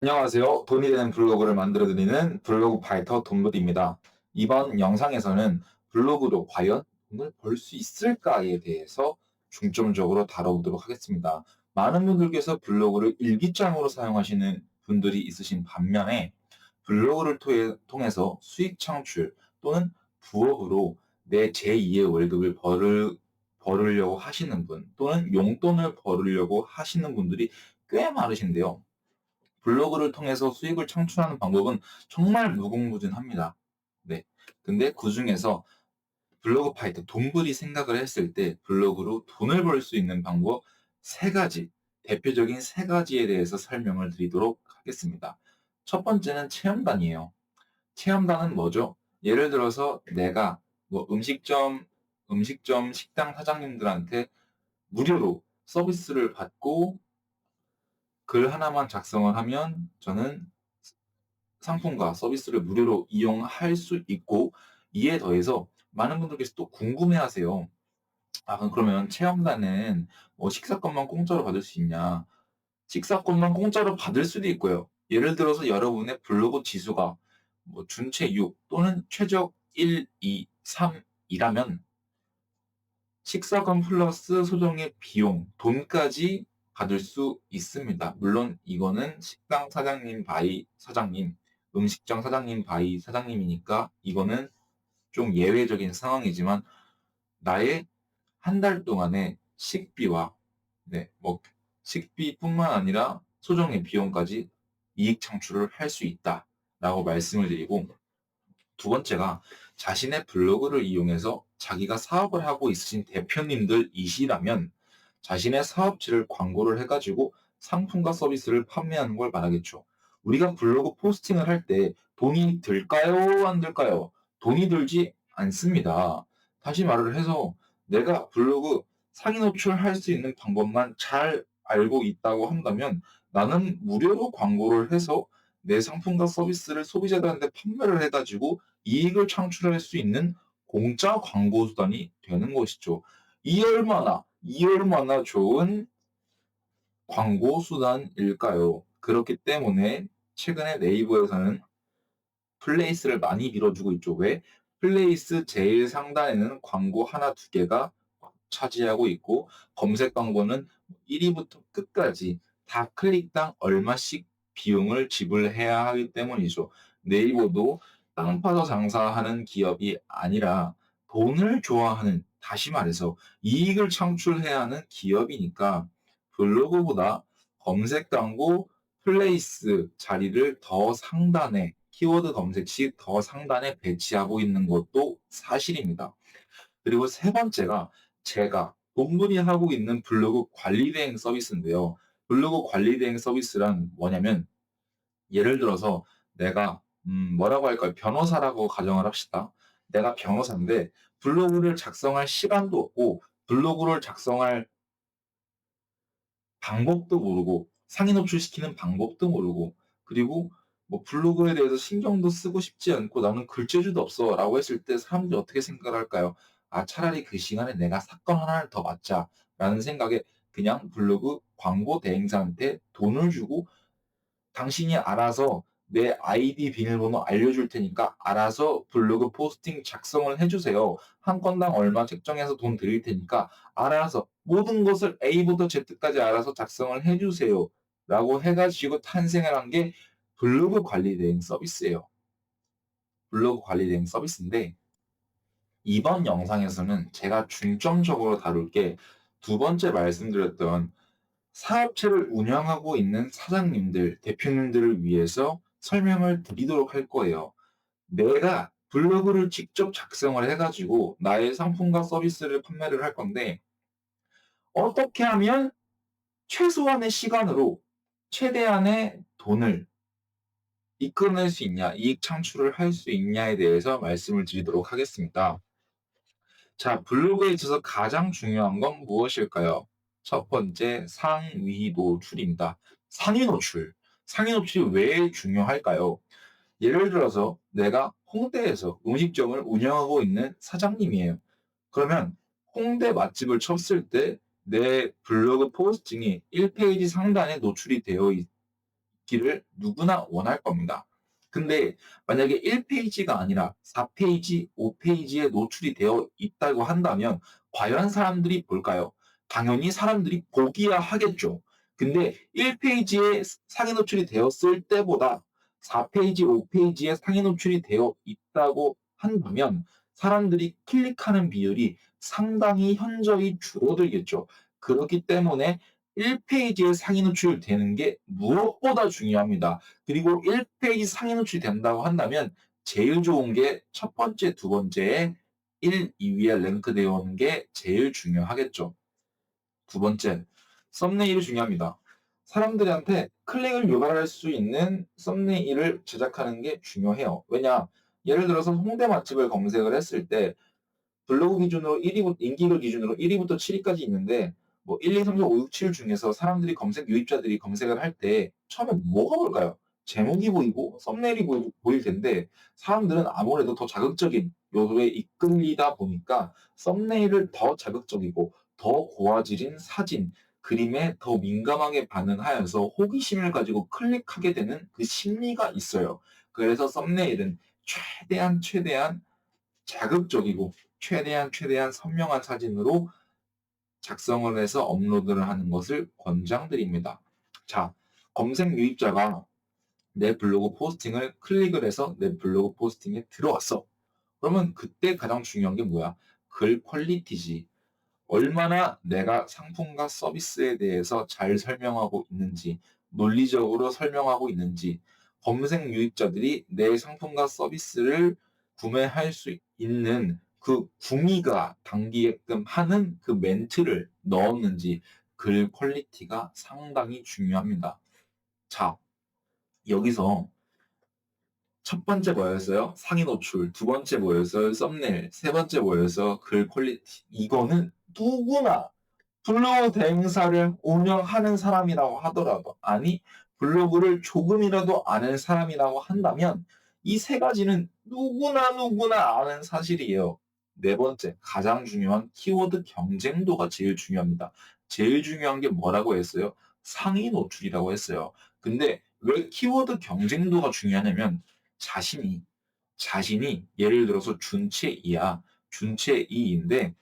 안녕하세요. 돈이 되는 블로그를 만들어드리는 블로그 파이터 돈부디입니다. 이번 영상에서는 블로그로 과연 돈을 벌 수 있을까에 대해서 중점적으로 다뤄보도록 하겠습니다. 많은 분들께서 블로그를 일기장으로 사용하시는 분들이 있으신 반면에 블로그를 통해서 수익 창출 또는 부업으로 내 제2의 월급을 벌으려고 하시는 분 또는 용돈을 벌으려고 하시는 분들이 꽤 많으신데요. 블로그를 통해서 수익을 창출하는 방법은 정말 무궁무진합니다. 네. 근데 그 중에서 블로그 파이터 돈벌이 생각을 했을 때 블로그로 돈을 벌 수 있는 방법 세 가지, 대표적인 세 가지에 대해서 설명을 드리도록 하겠습니다. 첫 번째는 체험단이에요. 체험단은 뭐죠? 예를 들어서 내가 뭐 음식점 식당 사장님들한테 무료로 서비스를 받고 글 하나만 작성을 하면 저는 상품과 서비스를 무료로 이용할 수 있고, 이에 더해서 많은 분들께서 또 궁금해하세요. 그러면 체험단은 뭐 식사권만 공짜로 받을 수 있냐? 식사권만 공짜로 받을 수도 있고요. 예를 들어서 여러분의 블로그 지수가 뭐 준체 6 또는 최적 1, 2, 3이라면 식사권 플러스 소정의 비용, 돈까지 받을 수 있습니다. 물론 이거는 식당 사장님 바이 사장님, 음식점 사장님 바이 사장님이니까 이거는 좀 예외적인 상황이지만 나의 한 달 동안의 식비와 뭐 식비뿐만 아니라 소정의 비용까지 이익 창출을 할 수 있다라고 말씀을 드리고, 두 번째가 자신의 블로그를 이용해서 자기가 사업을 하고 있으신 대표님들이시라면 자신의 사업체를 광고를 해가지고 상품과 서비스를 판매하는 걸 말하겠죠. 우리가 블로그 포스팅을 할 때 돈이 들까요? 안 들까요? 돈이 들지 않습니다. 다시 말을 해서 내가 블로그 상위 노출할 수 있는 방법만 잘 알고 있다고 한다면 나는 무료로 광고를 해서 내 상품과 서비스를 소비자들한테 판매를 해가지고 이익을 창출할 수 있는 공짜 광고 수단이 되는 것이죠. 이 얼마나 좋은 광고 수단일까요? 그렇기 때문에 최근에 네이버에서는 플레이스를 많이 밀어주고 있죠. 왜? 플레이스 제일 상단에는 광고 하나, 두 개가 차지하고 있고, 검색 광고는 1위부터 끝까지 다 클릭당 얼마씩 비용을 지불해야 하기 때문이죠. 네이버도 땅 파서 장사하는 기업이 아니라 돈을 좋아하는, 다시 말해서 이익을 창출해야 하는 기업이니까 블로그보다 검색 광고 플레이스 자리를 더 상단에, 키워드 검색 시 더 상단에 배치하고 있는 것도 사실입니다. 그리고 세 번째가 제가 본분이 하고 있는 블로그 관리 대행 서비스인데요. 블로그 관리 대행 서비스란 뭐냐면, 예를 들어서 내가 뭐라고 할까요? 변호사라고 가정을 합시다. 내가 변호사인데 블로그를 작성할 시간도 없고 블로그를 작성할 방법도 모르고 상위 노출시키는 방법도 모르고, 그리고 뭐 블로그에 대해서 신경도 쓰고 싶지 않고 나는 글재주도 없어 라고 했을 때 사람들이 어떻게 생각할까요? 차라리 그 시간에 내가 사건 하나를 더 받자 라는 생각에 그냥 블로그 광고 대행사한테 돈을 주고 당신이 알아서 내 아이디 비밀번호 알려줄 테니까 알아서 블로그 포스팅 작성을 해주세요. 한 건당 얼마 책정해서 돈 드릴 테니까 알아서 모든 것을 A부터 Z까지 알아서 작성을 해주세요. 라고 해가지고 탄생을 한 게 블로그 관리 대행 서비스예요. 블로그 관리 대행 서비스인데, 이번 영상에서는 제가 중점적으로 다룰 게 두 번째 말씀드렸던 사업체를 운영하고 있는 사장님들, 대표님들을 위해서 설명을 드리도록 할 거예요. 내가 블로그를 직접 작성을 해가지고 나의 상품과 서비스를 판매를 할 건데, 어떻게 하면 최소한의 시간으로 최대한의 돈을 이끌어낼 수 있냐, 이익 창출을 할 수 있냐에 대해서 말씀을 드리도록 하겠습니다. 자, 블로그에 있어서 가장 중요한 건 무엇일까요? 첫 번째, 상위 노출입니다. 상위 노출. 상위 노출이 왜 중요할까요? 예를 들어서 내가 홍대에서 음식점을 운영하고 있는 사장님이에요. 그러면 홍대 맛집을 쳤을 때 내 블로그 포스팅이 1페이지 상단에 노출이 되어 있기를 누구나 원할 겁니다. 근데 만약에 1페이지가 아니라 4페이지, 5페이지에 노출이 되어 있다고 한다면 과연 사람들이 볼까요? 당연히 사람들이 보기야 하겠죠. 근데 1페이지에 상위 노출이 되었을 때보다 4페이지, 5페이지에 상위 노출이 되어 있다고 한다면 사람들이 클릭하는 비율이 상당히 현저히 줄어들겠죠. 그렇기 때문에 1페이지에 상위 노출되는 게 무엇보다 중요합니다. 그리고 1페이지 상위 노출이 된다고 한다면 제일 좋은 게 첫 번째, 두 번째에 1, 2위에 랭크되어 오는 게 제일 중요하겠죠. 두 번째, 썸네일이 중요합니다. 사람들한테 클릭을 유발할 수 있는 썸네일을 제작하는 게 중요해요. 왜냐? 예를 들어서 홍대 맛집을 검색을 했을 때 블로그 기준으로 1위부터 인기글 기준으로 1위부터 7위까지 있는데 뭐 1, 2, 3, 4, 5, 6, 7 중에서 사람들이 유입자들이 검색을 할 때 처음에 뭐가 볼까요? 제목이 보이고 썸네일이 보일 텐데 사람들은 아무래도 더 자극적인 요소에 이끌리다 보니까 썸네일을 더 자극적이고 더 고화질인 사진, 그림에 더 민감하게 반응하여서 호기심을 가지고 클릭하게 되는 그 심리가 있어요. 그래서 썸네일은 최대한 자극적이고 최대한 선명한 사진으로 작성을 해서 업로드를 하는 것을 권장드립니다. 자, 검색 유입자가 내 블로그 포스팅을 클릭을 해서 내 블로그 포스팅에 들어왔어. 그러면 그때 가장 중요한 게 뭐야? 글 퀄리티지. 얼마나 내가 상품과 서비스에 대해서 잘 설명하고 있는지, 논리적으로 설명하고 있는지, 검색 유입자들이 내 상품과 서비스를 구매할 수 있는 그 구미가 당기게끔 하는 그 멘트를 넣었는지, 글 퀄리티가 상당히 중요합니다. 자, 여기서 첫 번째 뭐였어요? 상위 노출. 두 번째 뭐였어요? 썸네일. 세 번째 뭐였어요? 글 퀄리티. 이거는 누구나 블로그 대행사를 운영하는 사람이라고 하더라도, 아니, 블로그를 조금이라도 아는 사람이라고 한다면 이 세 가지는 누구나 아는 사실이에요. 네 번째, 가장 중요한 키워드 경쟁도가 제일 중요합니다. 제일 중요한 게 뭐라고 했어요? 상위 노출이라고 했어요. 근데 왜 키워드 경쟁도가 중요하냐면 자신이 예를 들어서 준체 2야. 준체 2인데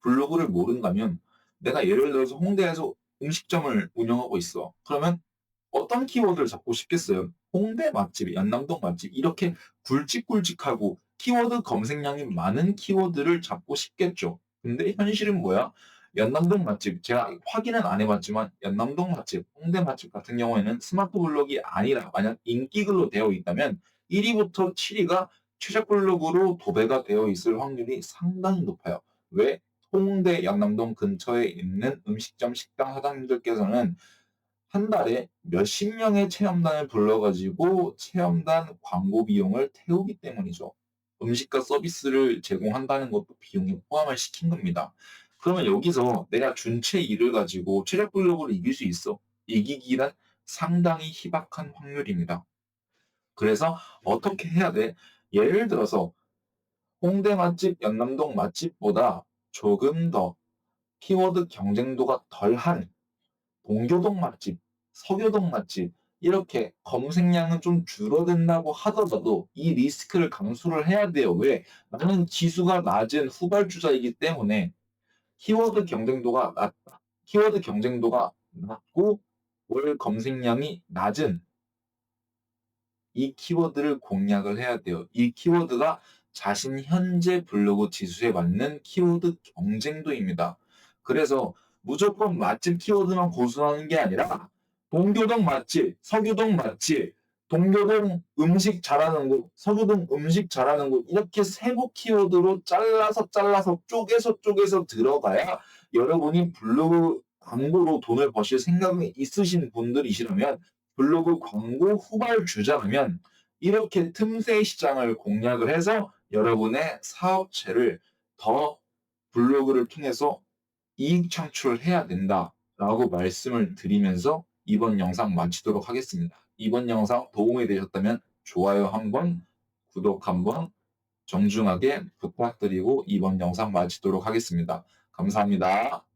블로그를 모른다면 내가 예를 들어서 홍대에서 음식점을 운영하고 있어. 그러면 어떤 키워드를 잡고 싶겠어요? 홍대 맛집, 연남동 맛집 이렇게 굵직굵직하고 키워드 검색량이 많은 키워드를 잡고 싶겠죠. 근데 현실은 뭐야? 연남동 맛집, 제가 확인은 안 해봤지만 연남동 맛집, 홍대 맛집 같은 경우에는 스마트 블록이 아니라 만약 인기글로 되어 있다면 1위부터 7위가 최적 블록으로 도배가 되어 있을 확률이 상당히 높아요. 왜? 홍대 연남동 근처에 있는 음식점 식당 사장님들께서는 한 달에 몇십 명의 체험단을 불러가지고 체험단 광고 비용을 태우기 때문이죠. 음식과 서비스를 제공한다는 것도 비용에 포함을 시킨 겁니다. 그러면 여기서 내가 준체 2를 가지고 최적 블록으로 이길 수 있어? 이기기란 상당히 희박한 확률입니다. 그래서 어떻게 해야 돼? 예를 들어서 홍대 맛집, 연남동 맛집보다 조금 더 키워드 경쟁도가 덜한 동교동 맛집, 서교동 맛집 이렇게 검색량은 좀 줄어든다고 하더라도 이 리스크를 감수를 해야 돼요. 왜? 나는 지수가 낮은 후발주자이기 때문에 키워드 경쟁도가 낮다. 키워드 경쟁도가 낮고 월 검색량이 낮은 이 키워드를 공략을 해야 돼요. 이 키워드가 자신 현재 블로그 지수에 맞는 키워드 경쟁도입니다. 그래서 무조건 맛집 키워드만 고수하는 게 아니라 동교동 맛집, 서교동 맛집, 동교동 음식 잘하는 곳, 서교동 음식 잘하는 곳 이렇게 세부 키워드로 잘라서 쪼개서 들어가야 여러분이 블로그 광고로 돈을 버실 생각이 있으신 분들이시라면 블로그 광고 후발주자라면 이렇게 틈새 시장을 공략을 해서 여러분의 사업체를 더 블로그를 통해서 이익 창출을 해야 된다라고 말씀을 드리면서 이번 영상 마치도록 하겠습니다. 이번 영상 도움이 되셨다면 좋아요 한번, 구독 한번 정중하게 부탁드리고 이번 영상 마치도록 하겠습니다. 감사합니다.